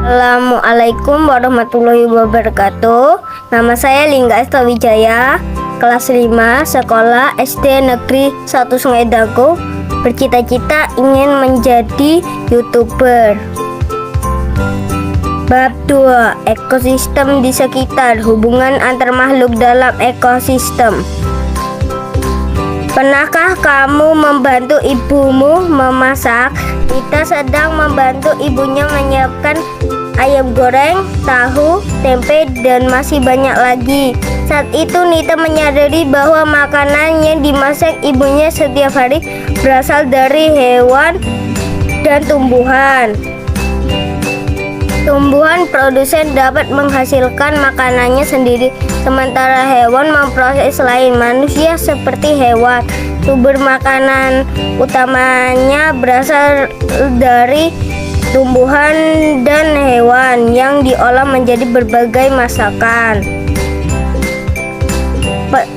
Assalamualaikum warahmatullahi wabarakatuh. Nama saya Lingga Esta Wijaya, kelas 5, sekolah SD Negeri 1 Sungai Dago, bercita-cita ingin menjadi YouTuber. Bab 2. Ekosistem di sekitar, hubungan antar makhluk dalam ekosistem. Pernahkah kamu membantu ibumu memasak? Nita sedang membantu ibunya menyiapkan ayam goreng, tahu, tempe, dan masih banyak lagi. Saat itu Nita menyadari bahwa makanan yang dimasak ibunya setiap hari berasal dari hewan dan tumbuhan. Tumbuhan produsen dapat menghasilkan makanannya sendiri, sementara hewan memproses lain. Manusia seperti hewan, sumber makanan utamanya berasal dari tumbuhan dan hewan yang diolah menjadi berbagai masakan.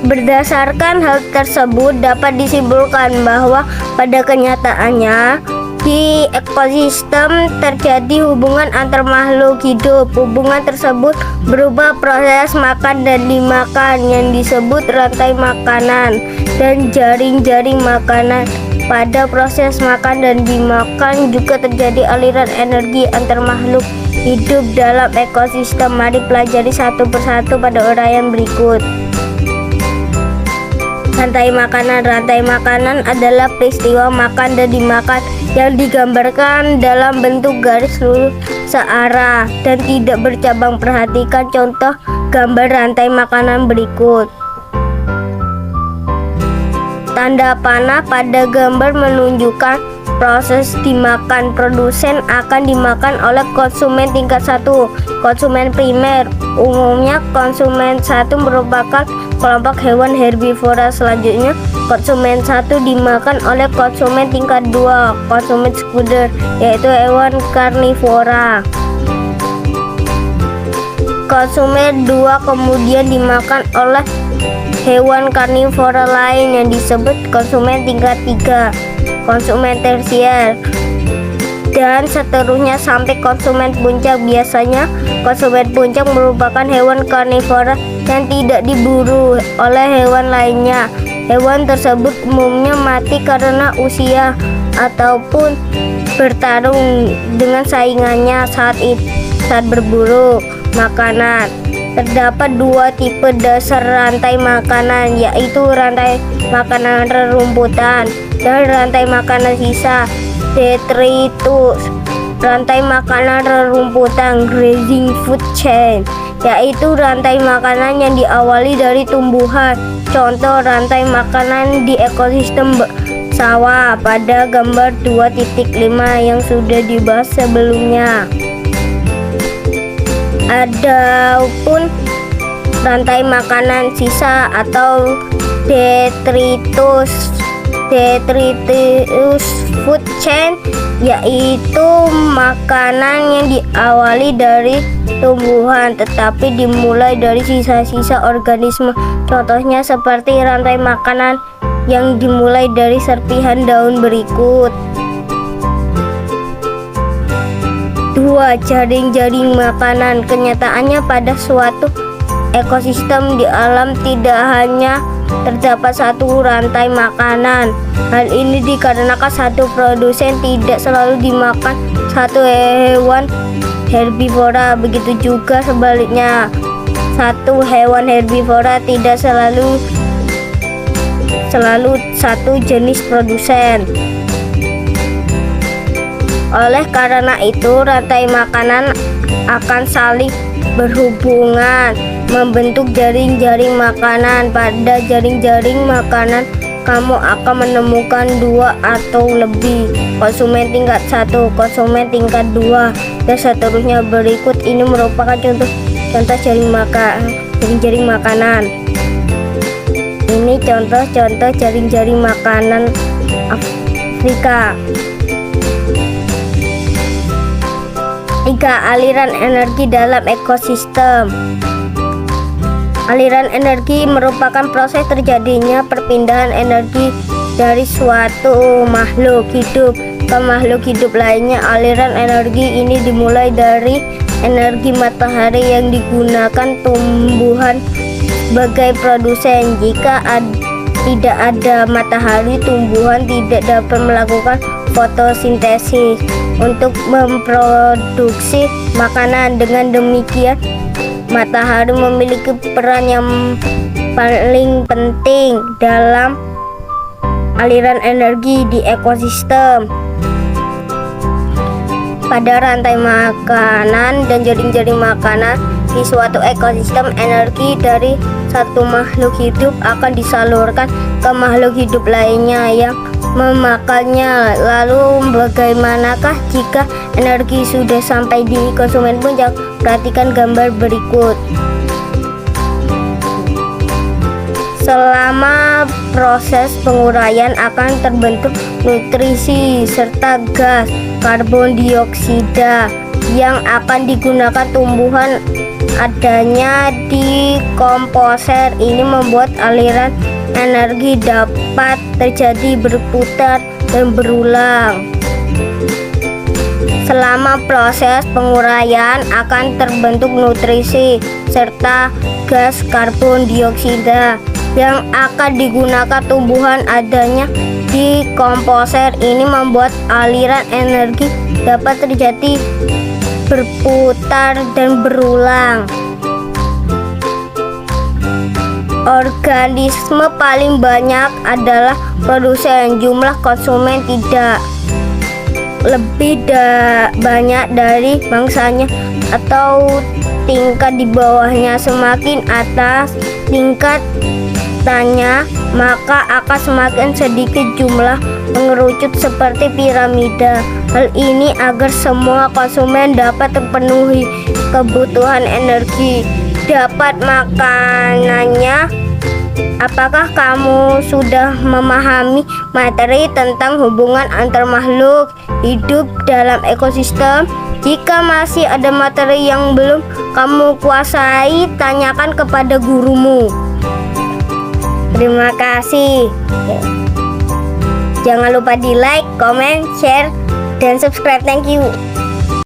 Berdasarkan hal tersebut dapat disimpulkan bahwa pada kenyataannya di ekosistem terjadi hubungan antar makhluk hidup. Hubungan tersebut berupa proses makan dan dimakan yang disebut rantai makanan dan jaring-jaring makanan. Pada proses makan dan dimakan juga terjadi aliran energi antar makhluk hidup dalam ekosistem. Mari pelajari satu persatu pada uraian berikut. Rantai makanan. Rantai makanan adalah peristiwa makan dan dimakan yang digambarkan dalam bentuk garis lurus searah dan tidak bercabang. Perhatikan contoh gambar rantai makanan berikut. Tanda panah pada gambar menunjukkan proses dimakan. Produsen akan dimakan oleh konsumen tingkat 1. Konsumen primer, umumnya konsumen 1 merupakan kelompok hewan herbivora. Selanjutnya konsumen 1 dimakan oleh konsumen tingkat 2, konsumen sekunder, yaitu hewan karnivora. Konsumen 2 kemudian dimakan oleh hewan karnivora lain yang disebut konsumen tingkat 3, konsumen tersier, dan seterusnya sampai konsumen puncak. Biasanya konsumen puncak merupakan hewan karnivora yang tidak diburu oleh hewan lainnya. Hewan tersebut umumnya mati karena usia ataupun bertarung dengan saingannya saat berburu makanan. Terdapat 2 tipe dasar rantai makanan, yaitu rantai makanan rerumputan dan rantai makanan sisa, detritus. Rantai makanan rerumputan, grazing food chain, yaitu rantai makanan yang diawali dari tumbuhan. Contoh rantai makanan di ekosistem sawah pada gambar 2.5 yang sudah dibahas sebelumnya. Adapun rantai makanan sisa atau detritus food chain, yaitu makanan yang diawali dari tumbuhan tetapi dimulai dari sisa-sisa organisme. Contohnya seperti rantai makanan yang dimulai dari serpihan daun berikut. 2. Jaring-jaring makanan. Kenyataannya pada suatu ekosistem di alam tidak hanya terdapat satu rantai makanan. Hal ini dikarenakan satu produsen tidak selalu dimakan satu hewan herbivora. Begitu juga sebaliknya, satu hewan herbivora tidak selalu satu jenis produsen. Oleh karena itu, rantai makanan akan saling berhubungan, membentuk jaring-jaring makanan. Pada jaring-jaring makanan, kamu akan menemukan 2 atau lebih konsumen tingkat 1, konsumen tingkat 2, dan seterusnya. Berikut ini merupakan contoh jaring-jaring makanan. Ini contoh jaring-jaring makanan Afrika. 3. Aliran energi dalam ekosistem. Aliran energi merupakan proses terjadinya perpindahan energi dari suatu makhluk hidup ke makhluk hidup lainnya. Aliran energi ini dimulai dari energi matahari yang digunakan tumbuhan sebagai produsen. Jika tidak ada matahari, tumbuhan tidak dapat melakukan fotosintesis untuk memproduksi makanan. Dengan demikian, matahari memiliki peran yang paling penting dalam aliran energi di ekosistem. Pada rantai makanan dan jaring-jaring makanan di suatu ekosistem, energi dari satu makhluk hidup akan disalurkan ke makhluk hidup lainnya yang memakannya. Lalu bagaimanakah jika energi sudah sampai di konsumen puncak? Perhatikan gambar berikut. Selama proses penguraian akan terbentuk nutrisi serta gas karbon dioksida yang akan digunakan tumbuhan. Adanya di komposer ini membuat aliran energi dapat terjadi berputar dan berulang. Selama proses penguraian akan terbentuk nutrisi serta gas karbon dioksida yang akan digunakan tumbuhan. Adanya di komposer ini membuat aliran energi dapat terjadi berputar dan berulang. Organisme paling banyak adalah produsen. Jumlah konsumen tidak lebih banyak dari mangsanya atau tingkat di bawahnya. Semakin atas tingkatannya, maka akan semakin sedikit jumlah mengerucut seperti piramida. Hal ini agar semua konsumen dapat terpenuhi kebutuhan energi dapat makanannya. Apakah kamu sudah memahami materi tentang hubungan antar makhluk hidup dalam ekosistem? Jika masih ada materi yang belum kamu kuasai, tanyakan kepada gurumu. Terima kasih. Jangan lupa di like, comment, share, dan subscribe. Thank you.